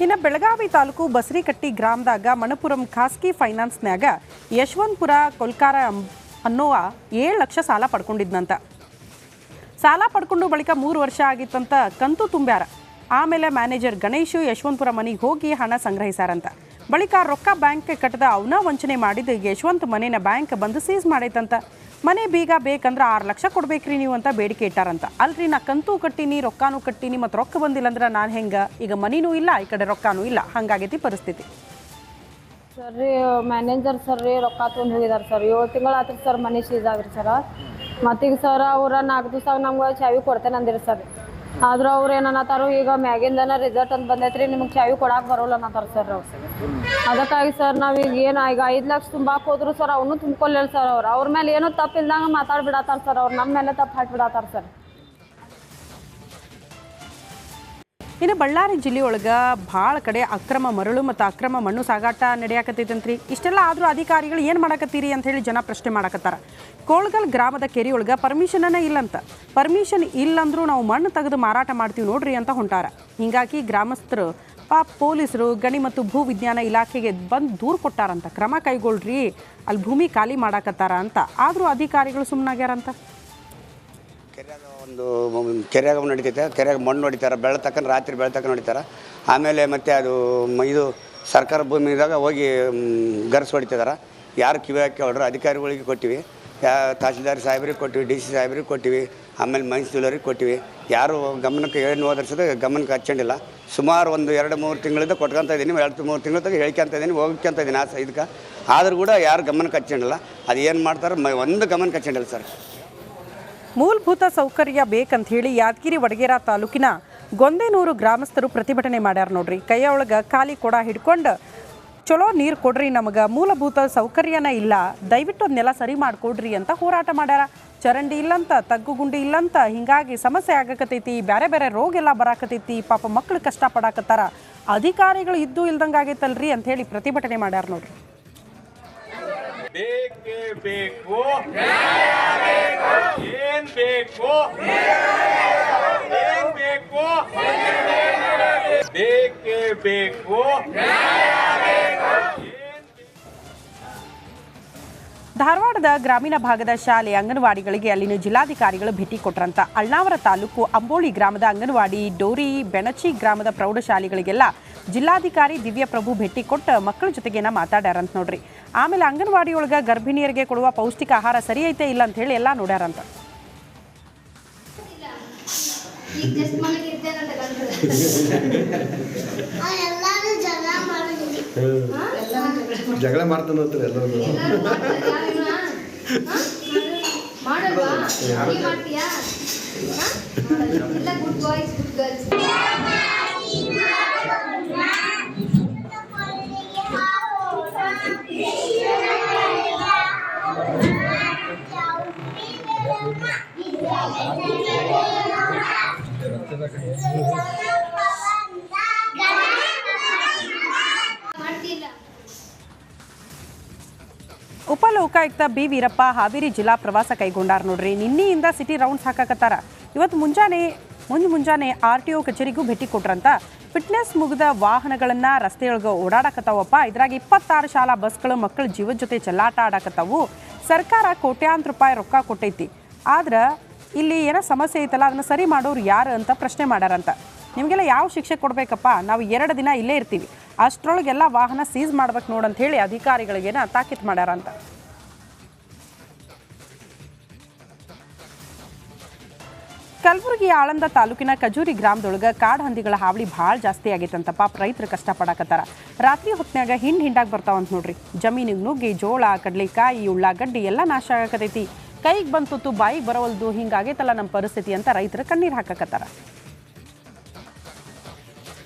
ಇನ್ನು ಬೆಳಗಾವಿ ತಾಲೂಕು ಬಸರಿಕಟ್ಟಿ ಗ್ರಾಮದಾಗ ಮಣಪುರಂ ಖಾಸಗಿ ಫೈನಾನ್ಸ್ನ್ಯಾಗ ಯಶವಂತಪುರ ಕೊಲ್ಕಾರ ಅನ್ನುವ 7 ಲಕ್ಷ ಸಾಲ ಪಡ್ಕೊಂಡಿದ್ನಂತ. ಸಾಲ ಪಡ್ಕೊಂಡು ಬಳಿಕ 3 ವರ್ಷ ಆಗಿತ್ತಂತ ಕಂತು ತುಂಬ್ಯಾರ. ಆಮೇಲೆ ಮ್ಯಾನೇಜರ್ ಗಣೇಶು ಯಶವಂತಪುರ ಮನೆಗೆ ಹೋಗಿ ಹಣ ಸಂಗ್ರಹಿಸಾರಂತ. ಬಳಿಕ ರೊಕ್ಕ ಬ್ಯಾಂಕ್ಗೆ ಕಟ್ಟದ ಅವನ ವಂಚನೆ ಮಾಡಿದ ಯಶವಂತ ಮನೆನ ಬ್ಯಾಂಕ್ ಬಂದು ಸೀಸ್ ಮಾಡೈತಂತ. ಮನೆ ಬೀಗ ಬೇಕಂದ್ರೆ 6 ಲಕ್ಷ ಕೊಡ್ಬೇಕ್ರಿ ನೀವು ಅಂತ ಬೇಡಿಕೆ ಇಟ್ಟಾರಂತ. ಅಲ್ರಿ ನಾ ಕಂತು ಕಟ್ಟಿನಿ, ರೊಕ್ಕಾನು ಕಟ್ಟಿನಿ, ಮತ್ತು ರೊಕ್ಕ ಬಂದಿಲ್ಲ ಅಂದ್ರೆ ನಾನು ಹೆಂಗೆ? ಈಗ ಮನಿನೂ ಇಲ್ಲ, ಈ ಕಡೆ ರೊಕ್ಕಾನೂ ಇಲ್ಲ, ಹಂಗಾಗೈತಿ ಪರಿಸ್ಥಿತಿ. ಸರ್ ರೀ ಮ್ಯಾನೇಜರ್ ಸರ್ ರೀ ರೊಕ್ಕ ತೊಗೊಂಡು ಹೋಗಿದಾರೆ ಸರ್. 7 ತಿಂಗಳು ಆತ್ರಿ ಸರ್ ಮನೆ ಸೀಸ್ ಆಗ್ರಿ ಸರ್. ಮತ್ತೀಗ ಸರ್ ಅವ್ರ 4 ದಿವಸ ನಮ್ಗೆ ಚಾವಿ ಕೊಡ್ತೇನೆ ಅಂದಿರಿ ಸರ್. ಆದ್ರೆ ಅವ್ರು ಏನನ್ನತ್ತಾರು ಈಗ ಮ್ಯಾಗಿಂದನ ರಿಸಲ್ಟ್ ಅಂತ ಬಂದೈತ್ರಿ, ನಿಮಗೆ ಚಾವಿ ಕೊಡಕ್ಕೆ ಬರೋಲ್ಲ ಅನ್ನತ್ತಾರ ಸರ್ ಅವ್ರು. ಅದಕ್ಕಾಗಿ ಸರ್ ನಾವೀಗ ಏನು ಈಗ 5 ಲಕ್ಷ ತುಂಬಾಕ್ ಹೋದ್ರು ಸರ್ ಅವನು ತುಂಬ್ಕೊಲ್ಲಿಲ್ಲ ಸರ್. ಅವ್ರ ಮೇಲೆ ಏನೂ ತಪ್ಪಿಲ್ದಂಗೆ ಮಾತಾಡ್ಬಿಡತ್ತಾರ ಸರ್. ಅವ್ರು ನಮ್ಮ ಮೇಲೆ ತಪ್ಪು ಹಾಕ್ಬಿಡತ್ತಾರ ಸರ್. ಇನ್ನು ಬಳ್ಳಾರಿ ಜಿಲ್ಲೆಯೊಳಗೆ ಭಾಳ ಕಡೆ ಅಕ್ರಮ ಮರಳು ಮತ್ತು ಅಕ್ರಮ ಮಣ್ಣು ಸಾಗಾಟ ನಡೆಯಾಕತ್ತೈತಂತ್ರಿ. ಇಷ್ಟೆಲ್ಲ ಆದರೂ ಅಧಿಕಾರಿಗಳು ಏನು ಮಾಡಕತ್ತೀರಿ ಅಂತ ಹೇಳಿ ಜನ ಪ್ರಶ್ನೆ ಮಾಡಕತ್ತಾರ. ಕೋಳ್ಗಲ್ ಗ್ರಾಮದ ಕೆರೆಯೊಳಗೆ ಪರ್ಮಿಷನನೇ ಇಲ್ಲಂತ. ಪರ್ಮಿಷನ್ ಇಲ್ಲಂದ್ರೂ ನಾವು ಮಣ್ಣು ತೆಗೆದು ಮಾರಾಟ ಮಾಡ್ತೀವಿ ನೋಡ್ರಿ ಅಂತ ಹೊಂಟಾರ. ಹೀಗಾಗಿ ಗ್ರಾಮಸ್ಥರು ಪೊಲೀಸರು ಗಣಿ ಮತ್ತು ಭೂ ವಿಜ್ಞಾನ ಇಲಾಖೆಗೆ ಬಂದು ದೂರು ಕೊಟ್ಟಾರಂತ. ಕ್ರಮ ಕೈಗೊಳ್ರಿ, ಅಲ್ಲಿ ಭೂಮಿ ಖಾಲಿ ಮಾಡಾಕತ್ತಾರ ಅಂತ. ಆದರೂ ಅಧಿಕಾರಿಗಳು ಸುಮ್ಮನಾಗ್ಯಾರಂತ. ಒಂದು ಕೆರೆಯಾಗ ನಡಿತೈತೆ, ಕೆರೆಯಾಗ ಮಣ್ಣು ಹೊಡಿತಾರೆ, ಬೆಳತಕ್ಕಂಡು ರಾತ್ರಿ ಬೆಳತಕ್ಕ ಹೊಡಿತಾರೆ. ಆಮೇಲೆ ಮತ್ತು ಅದು ಇದು ಸರ್ಕಾರ ಭೂಮಿದಾಗ ಹೋಗಿ ಗರ್ಸ್ ಹೊಡಿತಿದಾರೆ. ಯಾರು ಕಿವಿ ಹಾಕಿ ಹೊಡ್ರು ಅಧಿಕಾರಿಗಳಿಗೆ ಕೊಟ್ಟಿವಿ, ತಹಸೀಲ್ದಾರ್ ಸಾಹೇಬ್ರಿಗೆ ಕೊಟ್ಟಿವಿ, DC ಸಾಹೇಬ್ರಿಗೆ ಕೊಟ್ಟಿವಿ, ಆಮೇಲೆ ಮೈನ್ಸಿಲರಿಗೆ ಕೊಟ್ಟಿವಿ. ಯಾರು ಗಮನಕ್ಕೆ ಏನು ಓದರ್ಸೋದು ಗಮನಕ್ಕೆ ಹಚ್ಚಂಡಿಲ್ಲ. ಸುಮಾರು ಒಂದು 2-3 ತಿಂಗಳಿಂದ ಕೊಟ್ಕೊಂತ ಇದ್ದೀನಿ, 2-3 ತಿಂಗಳ ತಗ ಹೇಳ್ಕೊಂತ ಇದ್ದೀನಿ, ಹೋಗ್ಕೊಂತ ಇದ್ದೀನಿ ಇದಕ್ಕೆ. ಆದರೂ ಕೂಡ ಯಾರು ಗಮನಕ್ಕೆ ಹಚ್ಚಂಡಿಲ್ಲ. ಅದು ಏನು ಮಾಡ್ತಾರೆ ಒಂದು ಗಮನಕ್ಕೆ ಹಚ್ಚಂಡಿಲ್ಲ ಸರ್. ಮೂಲಭೂತ ಸೌಕರ್ಯ ಬೇಕಂತ ಹೇಳಿ ಯಾದಗಿರಿ ವಡಗೇರ ತಾಲೂಕಿನ ಗೊಂದೇನೂರು ಗ್ರಾಮಸ್ಥರು ಪ್ರತಿಭಟನೆ ಮಾಡ್ಯಾರ ನೋಡ್ರಿ. ಕೈಯೊಳಗೆ ಖಾಲಿ ಕೊಡ ಹಿಡ್ಕೊಂಡು ಚಲೋ ನೀರು ಕೊಡ್ರಿ, ನಮಗೆ ಮೂಲಭೂತ ಸೌಕರ್ಯನ ಇಲ್ಲ, ದಯವಿಟ್ಟು ಅದನ್ನೆಲ್ಲ ಸರಿ ಮಾಡಿಕೊಡ್ರಿ ಅಂತ ಹೋರಾಟ ಮಾಡ್ಯಾರ. ಚರಂಡಿ ಇಲ್ಲಂತ, ತಗ್ಗುಗುಂಡಿ ಇಲ್ಲಂತ, ಹಿಂಗಾಗಿ ಸಮಸ್ಯೆ ಆಗಕತ್ತೈತಿ. ಬೇರೆ ಬೇರೆ ರೋಗ ಎಲ್ಲ ಬರಾಕತೈತಿ. ಪಾಪ ಮಕ್ಕಳು ಕಷ್ಟಪಡಾಕತ್ತಾರ. ಅಧಿಕಾರಿಗಳು ಇದ್ದು ಇಲ್ದಂಗೆ ಆಗೈತಲ್ರಿ ಅಂತ ಹೇಳಿ ಪ್ರತಿಭಟನೆ ಮಾಡ್ಯಾರ ನೋಡ್ರಿ. ಬೇಕೇ ಬೇಕು, ಏನ್ ಬೇಕು, ಏನ್ ಬೇಕು, ಬೇಕೇ ಬೇಕು. ಧಾರವಾಡದ ಗ್ರಾಮೀಣ ಭಾಗದ ಶಾಲೆ ಅಂಗನವಾಡಿಗಳಿಗೆ ಅಲ್ಲಿನ ಜಿಲ್ಲಾಧಿಕಾರಿಗಳು ಭೇಟಿ ಕೊಟ್ರಂತ. ಅಳ್ನಾವರ ತಾಲೂಕು ಅಂಬೋಳಿ ಗ್ರಾಮದ ಅಂಗನವಾಡಿ, ಡೋರಿ, ಬೆಣಚಿ ಗ್ರಾಮದ ಪ್ರೌಢಶಾಲೆಗಳಿಗೆಲ್ಲ ಜಿಲ್ಲಾಧಿಕಾರಿ ದಿವ್ಯಪ್ರಭು ಭೇಟಿ ಕೊಟ್ಟು ಮಕ್ಕಳ ಜೊತೆಗೇನ ಮಾತಾಡ್ಯಾರಂತ ನೋಡ್ರಿ. ಆಮೇಲೆ ಅಂಗನವಾಡಿಯೊಳಗೆ ಗರ್ಭಿಣಿಯರಿಗೆ ಕೊಡುವ ಪೌಷ್ಟಿಕ ಆಹಾರ ಸರಿ ಐತೆ ಇಲ್ಲ ಅಂತ ಹೇಳಿ ಎಲ್ಲ ನೋಡ್ಯಾರಂತ. ಜಗಳ ಮಾಡ್ತಾನೆ ಎಲ್ಲರೂ. ಉಪಲೋಕಾಯುಕ್ತ ಬಿ ವೀರಪ್ಪ ಹಾವೇರಿ ಜಿಲ್ಲಾ ಪ್ರವಾಸ ಕೈಗೊಂಡಾರ ನೋಡ್ರಿ. ನಿನ್ನೆಯಿಂದ ಸಿಟಿ ರೌಂಡ್ಸ್ ಹಾಕಾಕತ್ತಾರ. ಇವತ್ತು ಮುಂಜಾನೆ RTO ಕಚೇರಿಗೂ ಭೇಟಿ ಕೊಟ್ರಂತ. ಫಿಟ್ನೆಸ್ ಮುಗಿದ ವಾಹನಗಳನ್ನು ರಸ್ತೆಯೊಳಗೆ ಓಡಾಡಕತ್ತಾವಪ್ಪ. ಇದ್ರಾಗ 26 ಶಾಲಾ ಬಸ್ಗಳು ಮಕ್ಕಳ ಜೀವದ ಜೊತೆ ಚೆಲ್ಲಾಟ ಆಡಕತ್ತಾವು. ಸರ್ಕಾರ ಕೋಟ್ಯಾಂತರ ರೂಪಾಯಿ ರೊಕ್ಕ ಕೊಟ್ಟೈತಿ. ಆದ್ರೆ ಇಲ್ಲಿ ಏನೋ ಸಮಸ್ಯೆ ಐತಲ್ಲ, ಅದನ್ನು ಸರಿ ಮಾಡೋರು ಯಾರು ಅಂತ ಪ್ರಶ್ನೆ ಮಾಡ್ಯಾರಂತ. ನಿಮಗೆಲ್ಲ ಯಾವ ಶಿಕ್ಷೆ ಕೊಡಬೇಕಪ್ಪ, ನಾವು 2 ದಿನ ಇಲ್ಲೇ ಇರ್ತೀವಿ, ಅಷ್ಟರೊಳಗೆಲ್ಲ ವಾಹನ ಸೀಸ್ ಮಾಡ್ಬೇಕು ನೋಡಂತ ಹೇಳಿ ಅಧಿಕಾರಿಗಳಿಗೇನ ತಾಕೀತು ಮಾಡ್ಯಾರಂತ. ಕಲಬುರಗಿ ಆಳಂದ ತಾಲೂಕಿನ ಕಜೂರಿ ಗ್ರಾಮದೊಳಗೆ ಕಾಡು ಹಂದಿಗಳ ಹಾವಳಿ ಭಾಳ ಜಾಸ್ತಿ ಆಗೈತಂತ. ಪಾಪ ರೈತರು ಕಷ್ಟಪಡಾಕತ್ತಾರ. ರಾತ್ರಿ ಹೊತ್ನ್ಯಾಗ ಹಿಂಡಾಗಿ ಬರ್ತಾವಂತ ನೋಡ್ರಿ. ಜಮೀನಿಗೆ ನುಗ್ಗಿ ಜೋಳ, ಕಡಲೆಕಾಯಿ, ಉಳ್ಳಾಗಡ್ಡಿ ಎಲ್ಲ ನಾಶ ಆಗಕತೈತಿ. ಕೈಗೆ ಬಂತು ಬಾಯಿಗೆ ಬರವಲ್ದು, ಹಿಂಗಾಗೈತಲ್ಲ ನಮ್ಮ ಪರಿಸ್ಥಿತಿ ಅಂತ ರೈತರು ಕಣ್ಣೀರು ಹಾಕಕತ್ತಾರ.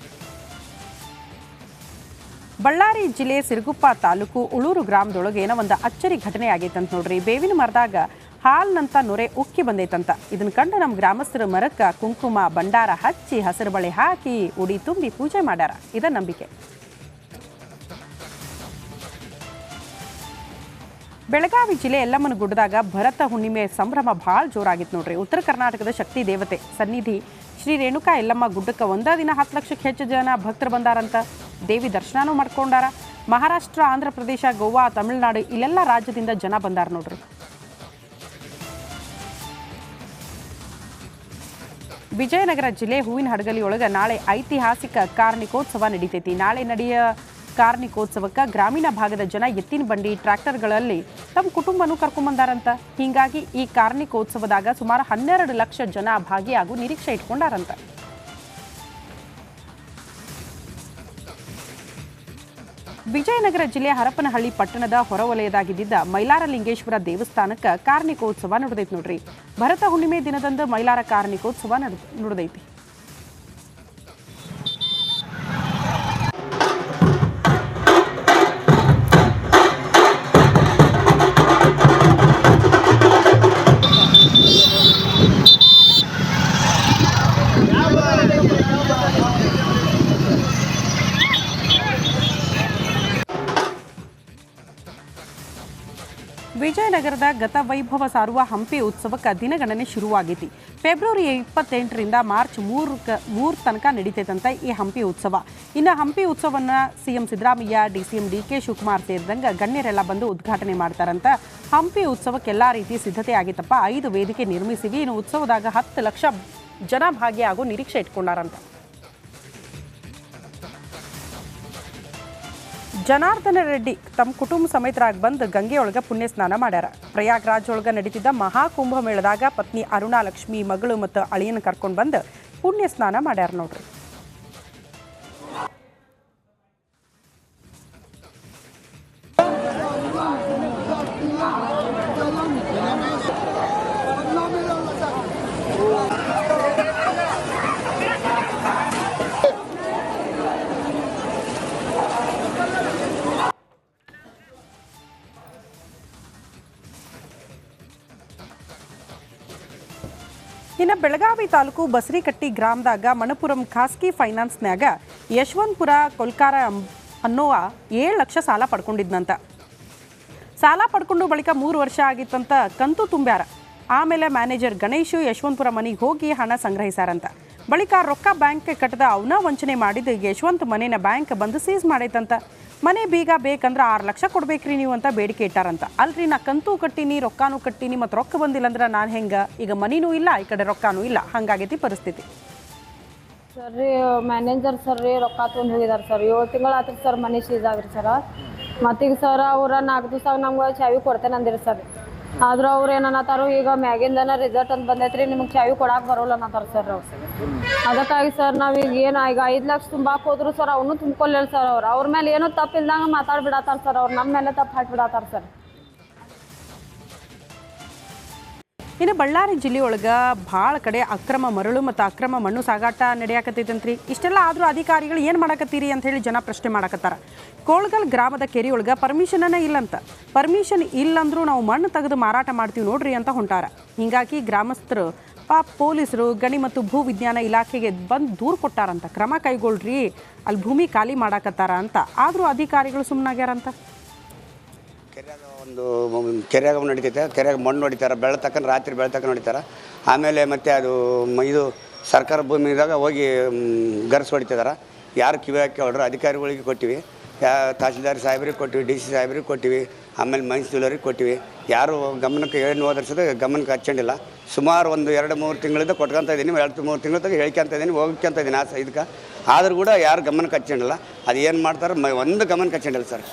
ಬಳ್ಳಾರಿ ಜಿಲ್ಲೆ ಸಿರುಗುಪ್ಪ ತಾಲೂಕು ಉಳೂರು ಗ್ರಾಮದೊಳಗೆ ಏನೋ ಒಂದು ಅಚ್ಚರಿ ಘಟನೆ ಆಗೈತಂತ ನೋಡ್ರಿ. ಬೇವಿನ ಮರದಾಗ ಹಾಲ್ನಂತ ನೊರೆ ಉಕ್ಕಿ ಬಂದೈತಂತ. ಇದನ್ನ ಕಂಡು ನಮ್ಮ ಗ್ರಾಮಸ್ಥರು ಮರಕ್ಕೆ ಕುಂಕುಮ ಬಂಡಾರ ಹಚ್ಚಿ ಹಸಿರು ಬಳೆ ಹಾಕಿ ಉಡಿ ತುಂಬಿ ಪೂಜೆ ಮಾಡ್ಯಾರ. ಇದ ನಂಬಿಕೆ. ಬೆಳಗಾವಿ ಜಿಲ್ಲೆ ಯಲ್ಲಮ್ಮನಗುಡ್ಡದಾಗ ಭರತ ಹುಣ್ಣಿಮೆ ಸಂಭ್ರಮ ಭಾಳ ಜೋರಾಗಿತ್ತು ನೋಡ್ರಿ. ಉತ್ತರ ಕರ್ನಾಟಕದ ಶಕ್ತಿ ದೇವತೆ ಸನ್ನಿಧಿ ಶ್ರೀ ರೇಣುಕಾ ಎಲ್ಲಮ್ಮ ಗುಡ್ಡಕ್ಕೆ ಒಂದೇ ದಿನ 10 ಲಕ್ಷಕ್ಕೆ ಹೆಚ್ಚು ಜನ ಭಕ್ತರು ಬಂದಾರಂತ. ದೇವಿ ದರ್ಶನನೂ ಮಾಡ್ಕೊಂಡಾರ. ಮಹಾರಾಷ್ಟ್ರ, ಆಂಧ್ರ ಪ್ರದೇಶ, ಗೋವಾ, ತಮಿಳುನಾಡು ಇಲ್ಲೆಲ್ಲ ರಾಜ್ಯದಿಂದ ಜನ ಬಂದಾರ ನೋಡ್ರಿ. ವಿಜಯನಗರ ಜಿಲ್ಲೆ ಹೂವಿನಹಡಗಲಿಯೊಳಗೆ ನಾಳೆ ಐತಿಹಾಸಿಕ ಕಾರ್ಣಿಕೋತ್ಸವ ನಡೀತೈತಿ. ನಾಳೆ ನಡೆಯ ಕಾರ್ಣಿಕೋತ್ಸವಕ್ಕೆ ಗ್ರಾಮೀಣ ಭಾಗದ ಜನ ಎತ್ತಿನ ಬಂಡಿ, ಟ್ರ್ಯಾಕ್ಟರ್ಗಳಲ್ಲಿ ತಮ್ಮ ಕುಟುಂಬನೂ ಕರ್ಕೊಂಬಂದಾರಂತ. ಹೀಗಾಗಿ ಈ ಕಾರ್ಣಿಕೋತ್ಸವದಾಗ ಸುಮಾರು 12 ಲಕ್ಷ ಜನ ಭಾಗಿಯಾಗುವ ನಿರೀಕ್ಷೆ ಇಟ್ಕೊಂಡಾರಂತ. ವಿಜಯನಗರ ಜಿಲ್ಲೆ ಹರಪನಹಳ್ಳಿ ಪಟ್ಟಣದ ಹೊರವಲಯದಾಗಿದ್ದ ಮೈಲಾರಲಿಂಗೇಶ್ವರ ದೇವಸ್ಥಾನಕ್ಕೆ ಕಾರ್ಣಿಕೋತ್ಸವ ನಡೆದೈತಿ ನೋಡ್ರಿ. ಭರತ ಹುಣ್ಣಿಮೆ ದಿನದಂದು ಮೈಲಾರ ಕಾರ್ಣಿಕೋತ್ಸವ ನಡೆದೈತಿ. ವಿಜಯನಗರದ ಗತವೈಭವ ಸಾರುವ ಹಂಪಿ ಉತ್ಸವಕ್ಕೆ ದಿನಗಣನೆ ಶುರುವಾಗೈತಿ. ಫೆಬ್ರವರಿ 28ರಿಂದ ಮಾರ್ಚ್ 3 ತನಕ ನಡೀತೈತಂತ ಈ ಹಂಪಿ ಉತ್ಸವ. ಇನ್ನು ಹಂಪಿ ಉತ್ಸವವನ್ನು ಸಿಎಂ ಸಿದ್ದರಾಮಯ್ಯ, ಡಿಸಿಎಂ ಡಿಕೆ ಶಿವಕುಮಾರ್ ಸೇರಿದಂಗೆ ಗಣ್ಯರೆಲ್ಲ ಬಂದು ಉದ್ಘಾಟನೆ ಮಾಡ್ತಾರಂತ. ಹಂಪಿ ಉತ್ಸವಕ್ಕೆ ಎಲ್ಲ ರೀತಿ ಸಿದ್ಧತೆ ಆಗಿತ್ತಪ್ಪ. 5 ವೇದಿಕೆ ನಿರ್ಮಿಸಿವಿ. ಇನ್ನು ಉತ್ಸವದಾಗ 10 ಲಕ್ಷ ಜನ ಭಾಗಿಯಾಗೋ ನಿರೀಕ್ಷೆ ಇಟ್ಕೊಂಡಾರಂತ. ಜನಾರ್ದನ ರೆಡ್ಡಿ ತಮ್ಮ ಕುಟುಂಬ ಸಮೇತರಾಗಿ ಬಂದು ಗಂಗೆಯೊಳಗೆ ಪುಣ್ಯ ಸ್ನಾನ ಮಾಡ್ಯಾರ. ಪ್ರಯಾಗ್ರಾಜ್ ಒಳಗೆ ನಡೀತಿದ್ದ ಮಹಾಕುಂಭ ಮೇಳದಾಗ ಪತ್ನಿ ಅರುಣಾ ಲಕ್ಷ್ಮಿ, ಮಗಳು ಮತ್ತು ಅಳಿಯನ ಕರ್ಕೊಂಡು ಬಂದು ಪುಣ್ಯ ಸ್ನಾನ ಮಾಡ್ಯಾರ ನೋಡ್ರಿ. ಇನ್ನು ಬೆಳಗಾವಿ ತಾಲೂಕು ಬಸರಿಕಟ್ಟಿ ಗ್ರಾಮದಾಗ ಮಣಪುರಂ ಖಾಸಗಿ ಫೈನಾನ್ಸ್ನ್ಯಾಗ ಯಶವಂತಪುರ ಕೊಲ್ಕಾರ ಅನ್ನೋ 7 ಲಕ್ಷ ಸಾಲ ಪಡ್ಕೊಂಡಿದ್ನಂತ. ಸಾಲ ಪಡ್ಕೊಂಡು ಬಳಿಕ 3 ವರ್ಷ ಆಗಿತ್ತಂತ ಕಂತು ತುಂಬ್ಯಾರ. ಆಮೇಲೆ ಮ್ಯಾನೇಜರ್ ಗಣೇಶು ಯಶವಂತಪುರ ಮನೆಗೆ ಹೋಗಿ ಹಣ ಸಂಗ್ರಹಿಸಾರಂತ. ಬಳಿಕ ರೊಕ್ಕ ಬ್ಯಾಂಕ್ಗೆ ಕಟ್ಟದ ಅವನ ವಂಚನೆ ಮಾಡಿದ್ದು ಯಶವಂತ್ ಮನೇನ ಬ್ಯಾಂಕ್ ಬಂದು ಸೀಸ್ ಮಾಡೈತಂತ. ಮನೆ ಬೀಗ ಬೇಕಂದ್ರೆ 6 ಲಕ್ಷ ಕೊಡ್ಬೇಕ್ರಿ ನೀವು ಅಂತ ಬೇಡಿಕೆ ಇಟ್ಟಾರಂತ. ಅಲ್ರಿ ನಾ ಕಂತು ಕಟ್ಟೀನಿ, ರೊಕ್ಕಾನು ಕಟ್ಟೀನಿ, ಮತ್ತು ರೊಕ್ಕ ಬಂದಿಲ್ಲ ಅಂದ್ರೆ ನಾನು ಹೆಂಗೆ? ಈಗ ಮನಿನೂ ಇಲ್ಲ, ಈ ಕಡೆ ರೊಕ್ಕಾನೂ ಇಲ್ಲ, ಹಂಗಾಗೈತಿ ಪರಿಸ್ಥಿತಿ. ಸರ್ ರೀ ಮ್ಯಾನೇಜರ್ ಸರ್ ರೀ ರೊಕ್ಕ ತೊಗೊಂಡು ಹೋಗಿದಾರೆ ಸರ್. 7 ತಿಂಗಳು ಆತ್ರಿ ಸರ್ ಮನೆ ಸೀಸ್ ಆಗ್ರಿ ಸರ್. ಮತ್ತೀಗ ಸರ್ ಅವ್ರ 4 ದಿವ್ಸ ನಮ್ಗೆ ಚಾವಿ ಕೊಡ್ತೇನೆ ಅಂದಿರಿ ಸರ್. ಆದ್ರೆ ಅವ್ರು ಏನನ್ನತ್ತಾರು, ಈಗ ಮ್ಯಾಗಿಂದನ ರಿಸಲ್ಟ್ ಅಂತ ಬಂದೈತ್ರಿ, ನಿಮಗೆ ಚಾವಿ ಕೊಡಕ್ಕೆ ಬರೋಲ್ಲ ಅನ್ನತ್ತಾರ ಸರ್ ಅವ್ರು. ಅದಕ್ಕಾಗಿ ಸರ್ ನಾವೀಗ ಏನು ಈಗ 5 ಲಕ್ಷ ತುಂಬಾಕ್ ಹೋದ್ರು ಸರ್, ಅವನು ತುಂಬ್ಕೊಲ್ಲಿಲ್ಲ ಸರ್. ಅವ್ರ ಮೇಲೆ ಏನೂ ತಪ್ಪಿಲ್ದಂಗೆ ಮಾತಾಡ್ಬಿಡತ್ತಾರ ಸರ್. ಅವ್ರು ನಮ್ಮ ಮೇಲೆ ತಪ್ಪು ಹಾಕಿಬಿಡತ್ತಾರ ಸರ್. ಇನ್ನು ಬಳ್ಳಾರಿ ಜಿಲ್ಲೆಯೊಳಗೆ ಭಾಳ ಕಡೆ ಅಕ್ರಮ ಮರಳು ಮತ್ತು ಅಕ್ರಮ ಮಣ್ಣು ಸಾಗಾಟ ನಡೆಯಾಕತ್ತೈತಂತ್ರಿ. ಇಷ್ಟೆಲ್ಲ ಆದರೂ ಅಧಿಕಾರಿಗಳು ಏನು ಮಾಡಕತ್ತೀರಿ ಅಂತ ಹೇಳಿ ಜನ ಪ್ರಶ್ನೆ ಮಾಡಕತ್ತಾರ. ಕೋಳ್ಗಲ್ ಗ್ರಾಮದ ಕೆರೆಯೊಳಗೆ ಪರ್ಮಿಷನನ್ನ ಇಲ್ಲಂತ. ಪರ್ಮಿಷನ್ ಇಲ್ಲಂದ್ರೂ ನಾವು ಮಣ್ಣು ತೆಗೆದು ಮಾರಾಟ ಮಾಡ್ತೀವಿ ನೋಡ್ರಿ ಅಂತ ಹೊಂಟಾರ. ಹೀಗಾಗಿ ಗ್ರಾಮಸ್ಥರು ಪೊಲೀಸರು ಗಣಿ ಮತ್ತು ಭೂ ವಿಜ್ಞಾನ ಇಲಾಖೆಗೆ ಬಂದು ದೂರು ಕೊಟ್ಟಾರಂತ. ಕ್ರಮ ಕೈಗೊಳ್ರಿ, ಅಲ್ಲಿ ಭೂಮಿ ಖಾಲಿ ಮಾಡಾಕತ್ತಾರ ಅಂತ. ಆದರೂ ಅಧಿಕಾರಿಗಳು ಸುಮ್ಮನಾಗ್ಯಾರಂತ. ಕೆರೆಯಾಗ ನಡೀತೈತೆ. ಕೆರೆಯಾಗ ಮಣ್ಣು ಹೊಡಿತಾರೆ, ಬೆಳತಕ್ಕನ ರಾತ್ರಿ ಬೆಳತಕ್ಕ ಹೊಡಿತಾರೆ. ಆಮೇಲೆ ಮತ್ತೆ ಅದು ಇದು ಸರ್ಕಾರ ಭೂಮಿದಾಗ ಹೋಗಿ ಗರ್ಸ್ ಹೊಡಿತಿದಾರೆ. ಯಾರು ಕಿವಿ ಹಾಕಿ ಹೊಡ್ರು ಅಧಿಕಾರಿಗಳಿಗೆ ಕೊಟ್ಟಿವಿ. ತಹಸೀಲ್ದಾರ್ ಸಾಹೇಬ್ರಿಗೆ ಕೊಟ್ಟಿವಿ, ಡಿ ಸಿ ಸಾಹೇಬ್ರಿಗೆ ಕೊಟ್ಟಿವಿ, ಆಮೇಲೆ ಮೈನ್ಸಿಲರಿಗೆ ಕೊಟ್ಟಿವಿ. ಯಾರು ಗಮನಕ್ಕೆ ಏನು ಓದಿಸೋದು ಗಮನಕ್ಕೆ ಹಚ್ಕೊಂಡಿಲ್ಲ. ಸುಮಾರು ಒಂದು 2-3 ತಿಂಗಳಿಂದ ಕೊಟ್ಕೊಂತ ಇದ್ದೀನಿ. 2-3 ತಿಂಗಳ ತನಕ ಹೇಳ್ಕೊಂತ ಇದ್ದೀನಿ, ಹೋಗ್ಕೊಂತ ಇದ್ದೀನಿ ಇದಕ್ಕೆ. ಆದರೂ ಕೂಡ ಯಾರು ಗಮನಕ್ಕೆ ಹಚ್ಕೊಂಡಿಲ್ಲ. ಅದು ಏನು ಮಾಡ್ತಾರೆ ಒಂದು ಗಮನಕ್ಕೆ ಹಚ್ಕೊಂಡಿಲ್ಲ ಸರ್.